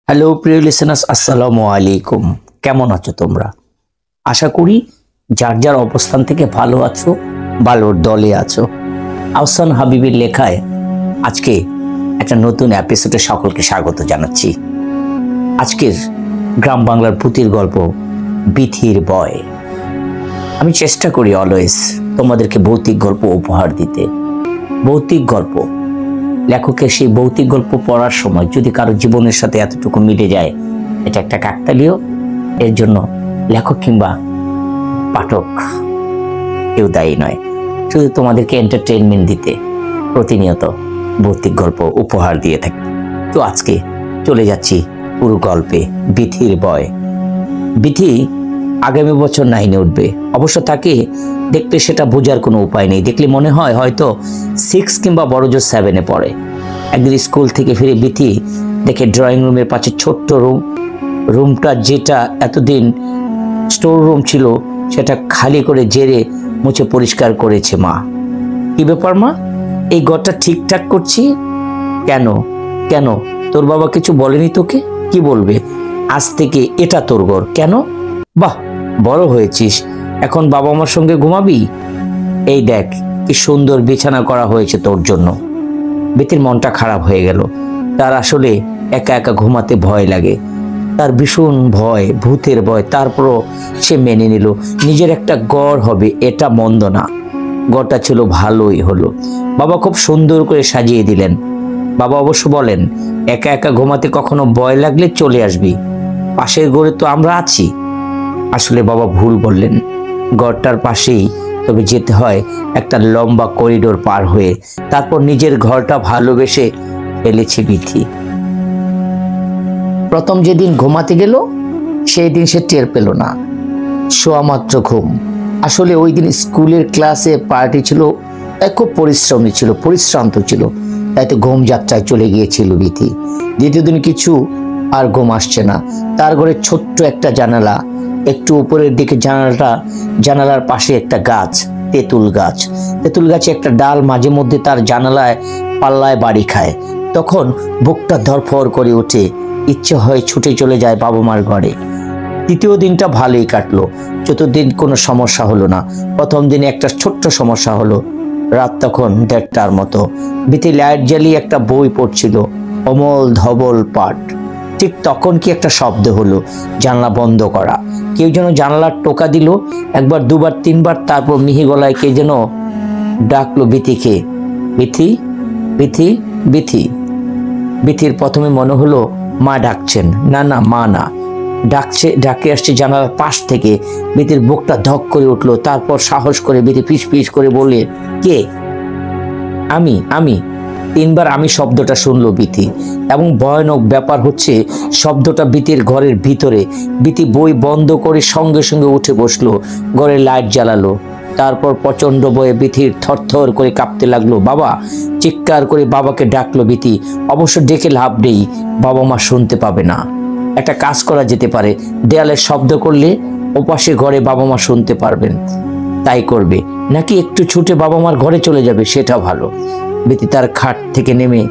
Hello প্রিয় listeners, আসসালামু আলাইকুম। কেমন আছো তোমরা? আশা করি যার যার অবস্থান থেকে ভালো আছো, ভালোর দলে আছো। আহসান হাবিবের লেখায় আজকে একটা নতুন এপিসোডে সকলকে স্বাগত জানাচ্ছি। আজকের গ্রাম বাংলার পুঁথির গল্প বিথির বয়। আমি চেষ্টা করি অলওয়েজ তোমাদেরকে ভৌতিক গল্প উপহার দিতে। ভৌতিক গল্প, লেখকের সেই ভৌতিক গল্প পড়ার সময় যদি কারো জীবনের সাথে এতটুকু মিলে যায়, এটা একটা কাকতালীয়। এর জন্য লেখক কিংবা পাঠক কেউ দায়ী নয়, শুধু তোমাদেরকে এন্টারটেইনমেন্ট দিতে প্রতিনিয়ত ভৌতিক গল্প উপহার দিয়ে থাকি। তো আজকে চলে যাচ্ছি পুরো গল্পে বিথির বয়। বিথি আগামী বছর 9-এ উঠবে। অবশ্য তাকে দেখলে সেটা বোঝার কোনো উপায় নেই। দেখলে মনে হয় হয়তো 6 কিংবা বড়জোর 7-এ পড়ে। একদিন স্কুল থেকে ফিরে বিথি দেখে ড্রয়িং রুমের পাশে ছোট্ট রুমটা যেটা এতদিন স্টোর রুম ছিল সেটা খালি করে জেরে মুছে পরিষ্কার করেছে মা। কি ব্যাপার মা, এই ঘরটা ঠিকঠাক করছি কেন? কেন তোর বাবা কিছু বলেনি তোকে? কি বলবে? আজ থেকে এটা তোর ঘর। কেন? বাহ, বড় হয়েছিস, এখন বাবা মার সঙ্গে ঘুমাবি। এই দেখ কি সুন্দর বিছানা করা হয়েছে তোর জন্য। বিথির মনটা খারাপ হয়ে গেল। তার আসলে একা একা ঘুমাতে ভয় লাগে। তার ভীষণ ভয়, ভূতের ভয়। তারপরও সে মেনে নিল নিজের একটা ঘর হবে, এটা মন্দ না। ঘরটা ছিল ভালোই হলো। বাবা খুব সুন্দর করে সাজিয়ে দিলেন। বাবা অবশ্য বলেন, একা একা ঘুমাতে কখনো ভয় লাগলে চলে আসবি, পাশের ঘরে তো আমরা আছি। আসলে বাবা ভুল বললেন। ঘরটার পাশেই তবে যেতে হয় একটা লম্বা করিডোর পার হয়ে। তারপর নিজের ঘরটা ভালোবেসে ফেলেছে বিথি। প্রথম যেদিন ঘুমাতে গেল সেই দিন সে টের পেল না, শোয়া মাত্র ঘুম। আসলে ওই দিন স্কুলের ক্লাসে পার্টি ছিল, তাই খুব পরিশ্রমী ছিল, পরিশ্রান্ত ছিল, তাই তো ঘুম যাত্রায় চলে গিয়েছিল বিথি। দ্বিতীয় দিন কিছু আর ঘুম আসছে না। তার ঘরে ছোট্ট একটা জানালা, একটু উপরের দিকে জানালার পাশে একটা গাছ, তেঁতুল গাছ। তেঁতুল গাছে একটা ডাল মাঝে মধ্যে তার জানালায় পাল্লায় বাড়ি খায়। তখন বুকটা ধরফর করে ওঠে, ইচ্ছে হয় ছুটে চলে যায় বাবা মার ঘরে। তৃতীয় দিনটা ভালোই কাটলো। চতুর্থ দিন কোনো সমস্যা হলো না। প্রথম দিনে একটা ছোট্ট সমস্যা হলো। রাত তখন 1:30টার মতো। বিথি লাইট জ্বালিয়ে একটা বই পড়ছিল, অমল ধবল পাঠ। ঠিক তখন কি একটা শব্দ হলো, জানলা বন্ধ করা। কেউ যেন জানলার টোকা দিল, একবার, দুবার, তিনবার। তারপর মিহি গলায় কে যেন ডাকলো বিথিকে। বিথি, বিথি, বিথি। বিথির প্রথমে মনে হলো মা ডাকছেন। না না, মা না, ডাকে আসছে জানালার পাশ থেকে। বিথির বুকটা ধক করে উঠলো। তারপর সাহস করে বিথি ফিস ফিস করে বলে, কে? আমি। 3বার আমি শব্দটা শুনলো বিথি। এবং ভয়ানক ব্যাপার হচ্ছে শব্দটা বিথির ঘরের ভিতরে। বিথি বই বন্ধ করে সঙ্গে সঙ্গে উঠে বসলো, ঘরে লাইট জ্বালালো। তারপর প্রচন্ড ভয়ে বিথির থরথর করে কাঁপতে লাগলো। বাবা! চিৎকার করে বাবাকে ডাকলো বিথি। অবশ্য ডেকে লাভ নেই, বাবা মা শুনতে পাবে না। একটা কাজ করা যেতে পারে, দেয়ালের শব্দ করলে ওপাশে ঘরে বাবা মা শুনতে পারবেন। তাই করবে, নাকি একটু ছুটে বাবা মার ঘরে চলে যাবে, সেটা ভালো। বিথি তার খাট থেকে নেমে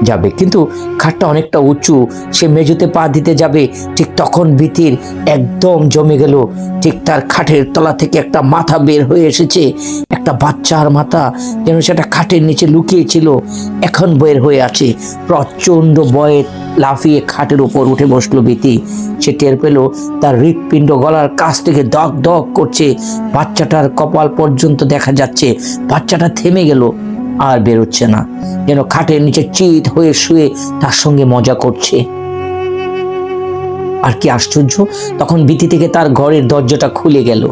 যাবে, কিন্তু খাটটা অনেকটা উঁচু। সে মেঝেতে পা দিতে যাবে, ঠিক তখন বিথির একদম জমে গেল। ঠিক তার খাটের তলা থেকে একটা মাথা বের হয়ে এসেছে, একটা বাচ্চার মাথা, যেন সেটা খাটের নিচে লুকিয়ে ছিল, এখন বের হয়ে আছে। প্রচন্ড ভয়ে লাফিয়ে খাটের উপর উঠে বসলো বিথি। সে টের পেল তার হৃৎপিণ্ড গলার কাছ থেকে দগ দগ করছে। বাচ্চাটার কপাল পর্যন্ত দেখা যাচ্ছে। বাচ্চাটা থেমে গেল, আর বেরোচ্ছে না, যেন খাটের নিচে চিত হয়ে শুয়ে তার সঙ্গে মজা করছে। আর কি আশ্চর্য, তখন বিথি থেকে তার ঘরের দরজাটা খুলে গেল।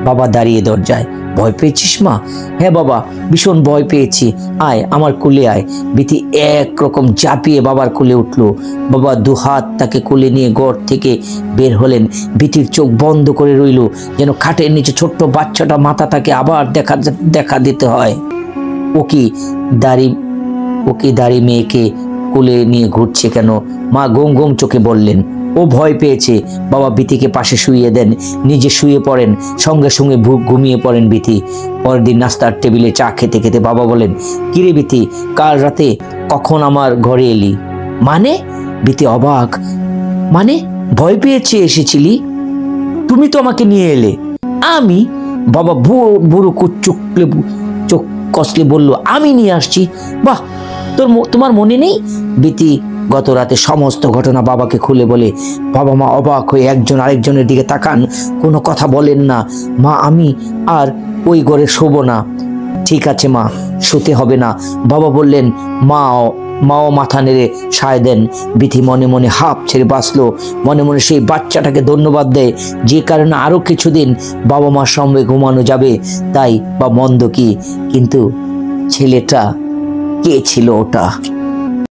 বাবা দাঁড়িয়ে দরজায়। ভয় পেয়েছিস মা? হ্যাঁ বাবা, ভীষণ ভয় পেয়েছি, আয় আমার কোলে আয়। বিথি একরকম ঝাঁপিয়ে বাবার কোলে উঠলো। বাবা দুহাত তাকে কোলে নিয়ে ঘর থেকে বের হলেন। বিথির চোখ বন্ধ করে রইল, যেন খাটের নিচে ছোট্ট বাচ্চাটা মাথাটাকে আবার দেখা দিতে হয়। ও কি দাড়ি মেয়েকে কোলে নিয়ে ঘুরছে কেন? মা গম গম চোখে বললেন। ও ভয় পেয়েছে। বাবা বিথিকে পাশে শুইয়ে দেন, নিজে শুয়ে পড়েন, সঙ্গে সঙ্গে ঘুমিয়ে পড়েন বিথি। পরের দিন নাস্তার টেবিলে চা খেতে খেতে বাবা বলেন, কিরে বিথি, কাল রাতে কখন আমার ঘরে এলি? মানে বিতি অবাক, মানে ভয় পেয়েছে এসেছিলি? তুমি তো আমাকে নিয়ে এলে। আমি? বাবা বুড়ো চোখ কষলে বলল, আমি নিয়ে আসছি? বাহ, তোমার মনে নেই? বিতি গত রাতে সমস্ত ঘটনা বাবাকে খুলে বলে। বাবা মা অবাক হয়ে একজন আরেকজনের দিকে তাকান, কোনো কথা বলেন না। মা, আমি আর ওই ঘরে শোবো না। ঠিক আছে মা, শুতে হবে না, বাবা বললেন। মাও মাথা নেড়ে সায় দেন। বিথি মনে মনে হাঁপ ছেড়ে বাঁচলো, মনে মনে সেই বাচ্চাটাকে ধন্যবাদ দেয়, যে কারণে আরো কিছুদিন বাবা মার সঙ্গে ঘুমানো যাবে। তাই বা মন্দ কি, কিন্তু ছেলেটা কে ছিল ওটা?